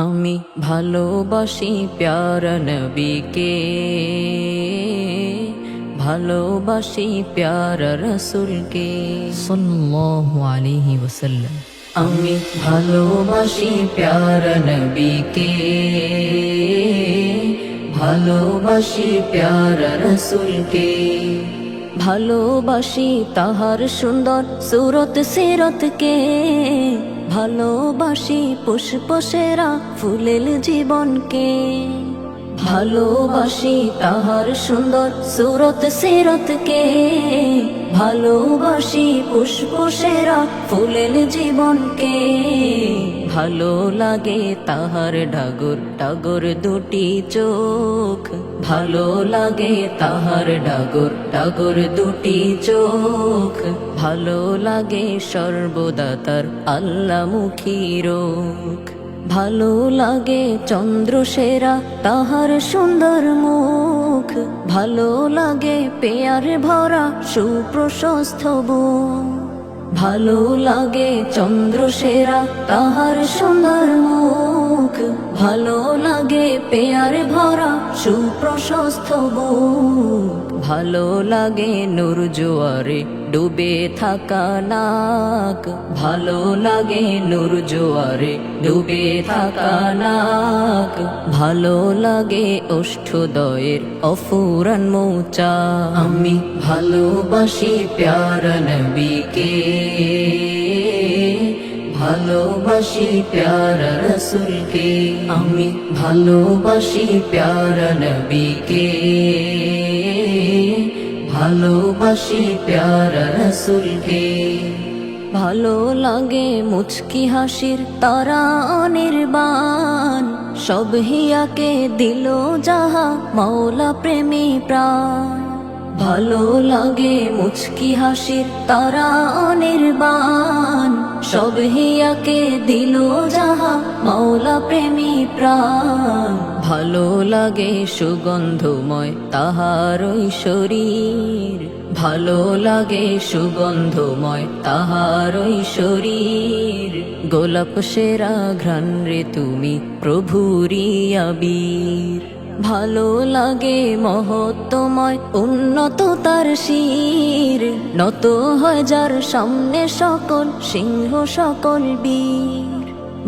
আমি ভালোবাসি প্যারা নবীকে, ভালোবাসি প্যারা রসুলকে সাল্লাল্লাহু আলাইহি ওয়াসাল্লাম। আমি ভালোবাসি প্যারা নবীকে, ভালোবাসি প্যারা রসুলকে। ভালোবাসি তাহার সুন্দর সুরত সিরতকে, ভালোবাসি পুষ্প সেরা ফুলেল জীবনকে। ভালোবাসি তাহার সুন্দর সুরত সিরতকে, ভালোবাসি পুষ্প সেরা ফুলেল জীবনকে। ভালো লাগে তাহার ডাগর ডাগর দুটি চোখ, ভালো লাগে তাহার ডাগর ডাগর দুটি চোখ। ভালো লাগে সর্বদা তার আল্লাহমুখী রোখ, ভালো লাগে চন্দ্র সেরা তাহার সুন্দর মুখ। ভালো লাগে পেয়ার ভরা সুপ্রশস্ত বুক, ভালো লাগে চন্দ্র সেরা তাহার সুন্দর মুখ। ভালো লাগে পেয়ার ভরা সুপ্রশস্ত বুক, ভালো লাগে নূর জোয়ারে ডুবে থাকা নাক। ভালো লাগে নূর জোয়ারে ডুবে থাকা নাক, ভালো লাগে ওষ্ঠদয়ের অফুরান মৌচা। আমি ভালোবাসি প্যারা নবীকে, ভালোবাসি প্যারা রসুলকে। আমি ভালোবাসি প্যারা নবীকে, ভালোবাসি প্যারা রসুলকে। ভালো লাগে মুচকি হাসির তারা অনির্বাণ, সব হিয়াকে দিল যাহা মাওলা প্রেমী প্রাণ। ভালো লাগে মুচকি হাসির তারা অনির্বাণ, সব হিয়াকে দিল যাহা মাওলা প্রেমী প্রাণ। ভালো লাগে সুগন্ধময় তাহার ওই শরীর, ভালো লাগে সুগন্ধময় তাহার ওই শরীর। গোলাপ সেরা ঘ্রাণ রে তুমি প্রভুরি আবির। ভালো লাগে মহত্বময় উন্নত তার শির, নত হয় যার সামনে সকল সিংহ সকল বীর।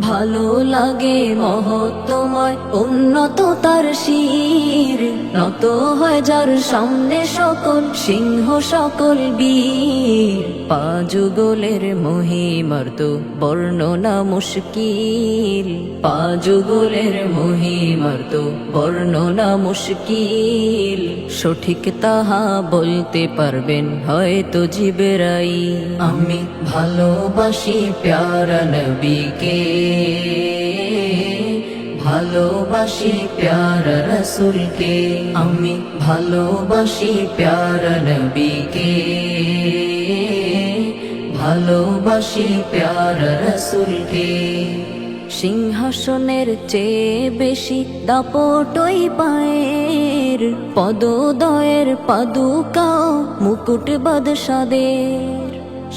ভালো লাগে মহত্বময় উন্নত তার শির, নত হয় যার সামনে সকল সিংহ সকল বীর। পাযুগলের মহিমার তো বর্ণনা মুশকিল, পাযুগলের মহিমার তো বর্ণনা মুশকিল। সঠিক তাহা বলতে পারবেন হয়তো জিবরাইল। আমি ভালোবাসি প্যারা নবীকে, ভালোবাসি প্যারা রসুলকে। আমি ভালোবাসি প্যারা নবীকে, ভালোবাসি প্যারা রসুলকে। সিংহাসনের চেয়ে বেশি দাপটই পায়ের, পদোদয়ের পাদুকাও মুকুট বাদশাদের।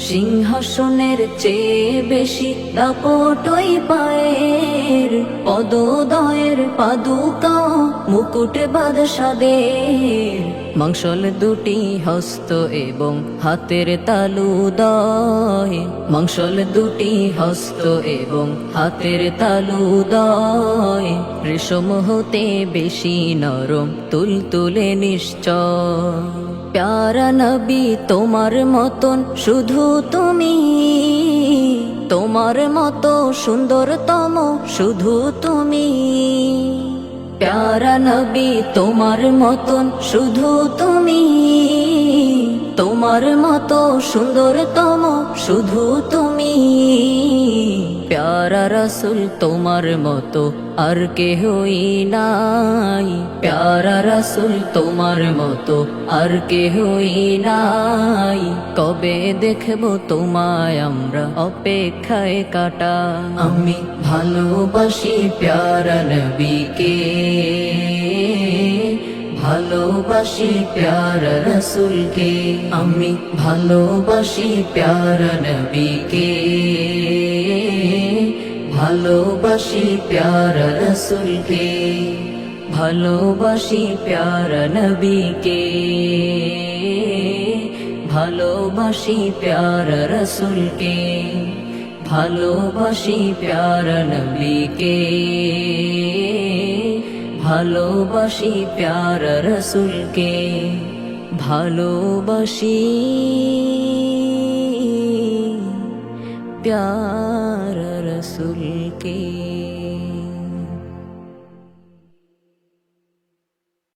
সিংহাসনের চেয়ে বেশি দাপটই পায়ের, পদোদয়ের পাদুকাও মুকুট বাদশাদের। মাংসল দুটি হস্ত এবং হাতের তালুদয়, মাংসল দুটি হস্ত এবং হাতের তালুদয়। রেশম হতে বেশি নরম তুলতুলে নিশ্চয়। প্যারা নবী তোমার মতন শুধু তুমি, তোমার মতো সুন্দরতম শুধু তুমি। প্যারা নবী তোমার মতন শুধু তুমি, তোমার মতো সুন্দরতম শুধু তুমি। প্যারা রসুল তোমার মতো আর কেহই নাই, প্যারা রসুল তোমার মতো আর কেহই নাই। কবে দেখবো তোমায় আমরা অপেক্ষায় কাটা। আমি ভালোবাসি প্যারা নবীকে, ভালোবাসি প্যারা রসুলকে। আমি ভালোবাসি প্যারা নবীকে, ভালোবাসি প্যারা রসুলকে, ভালোবাসি প্যারা নবীকে, ভালোবাসি প্যারা রসুলকে, ভালোবাসি প্যারা নবীকে, ভালোবাসি প্যারা রসুলকে, ভালোবাসি প্যারা রসুলকে।